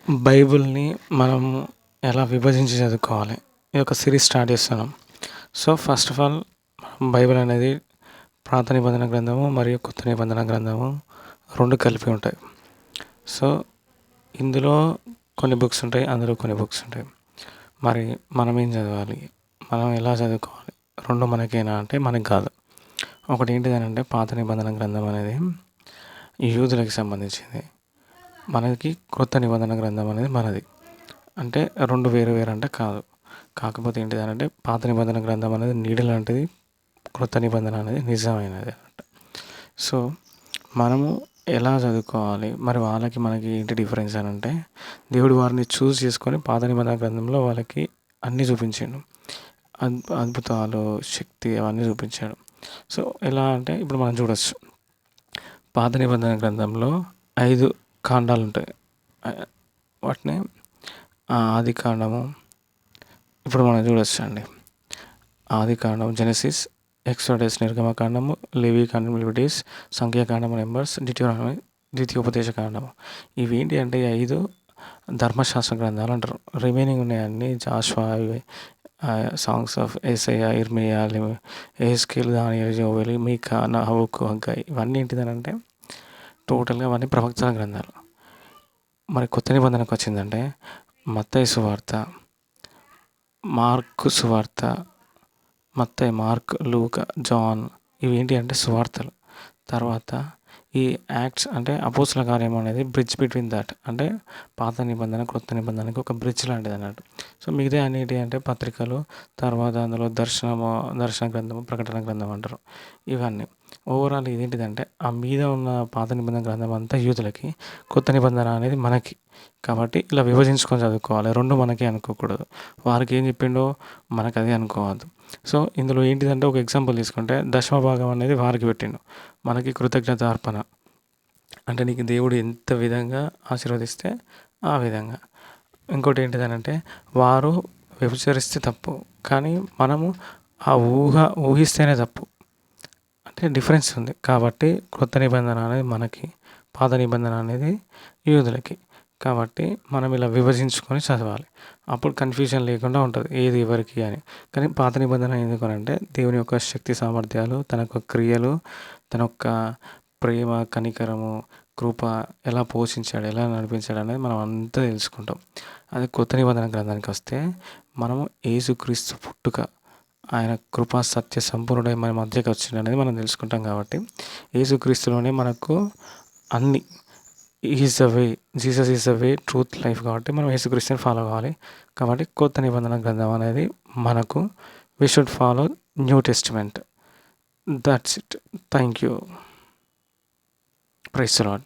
బైబిల్‌ని మనం ఎలా విభజించి చదువుకోవాలి? ఈ యొక్క సిరీస్ స్టార్ట్ చేస్తున్నాం. So, first of all Bible అనేది పాత నిబంధన గ్రంథము మరియు కొత్త నిబంధన గ్రంథము 2 కలిపి ఉంటాయి. సో, ఇందులో కొన్ని బుక్స్ ఉంటాయి. అందులో కొన్ని బుక్స్ ఉంటాయి. మరి మనం ఏం చదవాలి? మనం ఎలా చదువుకోవాలి? 2 మనకేనా అంటే మనకు కాదు. ఒకటి ఏంటిదనంటే పాత నిబంధన గ్రంథం అనేది యూదులకు సంబంధించింది. మనకి కొత్త నిబంధన గ్రంథం అనేది మనది. అంటే 2 వేరు వేరు అంటే కాదు. కాకపోతే ఏంటిదనంటే పాత నిబంధన గ్రంథం అనేది నీడ లాంటిది. కొత్త నిబంధన అనేది నిజమైనది అన్నమాట. సో, మనము ఎలా చదువుకోవాలి? మరి వాళ్ళకి మనకి ఏంటి డిఫరెన్స్ అనంటే దేవుడు వారిని చూజ్ చేసుకొని పాత నిబంధన గ్రంథంలో వాళ్ళకి అన్నీ చూపించిండు. అద్భుతాలు, శక్తి అవన్నీ చూపించాడు. సో, ఎలా అంటే ఇప్పుడు మనం చూడొచ్చు. పాత నిబంధన గ్రంథంలో 5 కాండాలుంటాయి. వాటిని ఆదికాండము ఇప్పుడు మనం చూడొచ్చండి. ఆదికాండం జెనెసిస్, ఎక్సోడస్ నిర్గమకాండము, లేవీకాండం లివిటీస్, సంఖ్యాకాండము నెంబర్స్, డిట్యూరానమీ ద్వితీయోపదేశకాండము. ఇవేంటి అంటే 5 ధర్మశాస్త్ర గ్రంథాలు అంటారు. రిమైనింగ్ ఉన్నాయన్నీ జాషువా, సాంగ్స్ ఆఫ్ యెషయా, ఇర్మియా, యెహెజ్కేలు, దానియేలు, యోవేలు, మీకా, హబక్కు, హగ్గయి ఇవన్నీ ఏంటిదనంటే టోటల్గా అవన్నీ ప్రవక్తల గ్రంథాలు. మరి కొత్త నిబంధనకు వచ్చిందంటే మత్తయి సువార్త, మార్కు సువార్త, మత్తయి, మార్క్, లూకా, జాన్ ఇవేంటి అంటే సువార్తలు. తర్వాత ఈ యాక్ట్స్ అంటే అపోస్తల కార్యం అనేది బ్రిడ్జ్ బిట్వీన్ దట్ అంటే పాత నిబంధన, కొత్త నిబంధనకి ఒక బ్రిడ్జ్ లాంటిది అన్నట్టు. సో, మిగతా అన్నిటి అంటే పత్రికలు, తర్వాత అందులో దర్శన గ్రంథము, ప్రకటన గ్రంథం అంటారు. ఇవన్నీ ఓవరాల్ ఇదేంటిదంటే ఆ మీద ఉన్న పాత నిబంధన గ్రంథం అంతా యూదులకి, కొత్త నిబంధన అనేది మనకి. కాబట్టి ఇలా విభజించుకొని చదువుకోవాలి. 2 మనకే అనుకోకూడదు. వారికి ఏం చెప్పిండో మనకు అదే అనుకోవద్దు. సో, ఇందులో ఏంటిదంటే ఒక ఎగ్జాంపుల్ తీసుకుంటే దశమ భాగం అనేది వారికి పెట్టిండు. మనకి కృతజ్ఞత అర్పణ. అంటే నీకు దేవుడు ఎంత విధంగా ఆశీర్వదిస్తే ఆ విధంగా. ఇంకోటి ఏంటిదనంటే వారు వ్యభిచరిస్తే తప్పు. కానీ మనము ఆ ఊహిస్తేనే తప్పు. అంటే డిఫరెన్స్ ఉంది. కాబట్టి కొత్త నిబంధన అనేది మనకి, పాత నిబంధన అనేది యూదులకి. కాబట్టి మనం ఇలా విభజించుకొని చదవాలి. అప్పుడు కన్ఫ్యూజన్ లేకుండా ఉంటుంది ఏది ఎవరికి అని. కానీ పాత నిబంధన ఎందుకనంటే దేవుని యొక్క శక్తి సామర్థ్యాలు, తన యొక్క క్రియలు, తన యొక్క ప్రేమ, కనికరము, కృప ఎలా పోషించాడు, ఎలా నడిపించాడు అనేది మనం అంతా తెలుసుకుంటాం. అదే కొత్త నిబంధన గ్రంథానికి వస్తే మనము యేసుక్రీస్తు పుట్టుక, ఆయన కృపా సత్య సంపూర్ణుడై మన మధ్యకి వచ్చిండు అనేది మనం తెలుసుకుంటాం. కాబట్టి యేసుక్రీస్తులోనే మనకు అన్నీ is the way, Jesus is the way, truth, life. కాబట్టి మనం యేసుక్రీస్తుని ఫాలో కావాలి. కాబట్టి కొత్త నిబంధన గ్రంథం అనేది మనకు we should follow New Testament. That's it. Thank you. Praise the lord.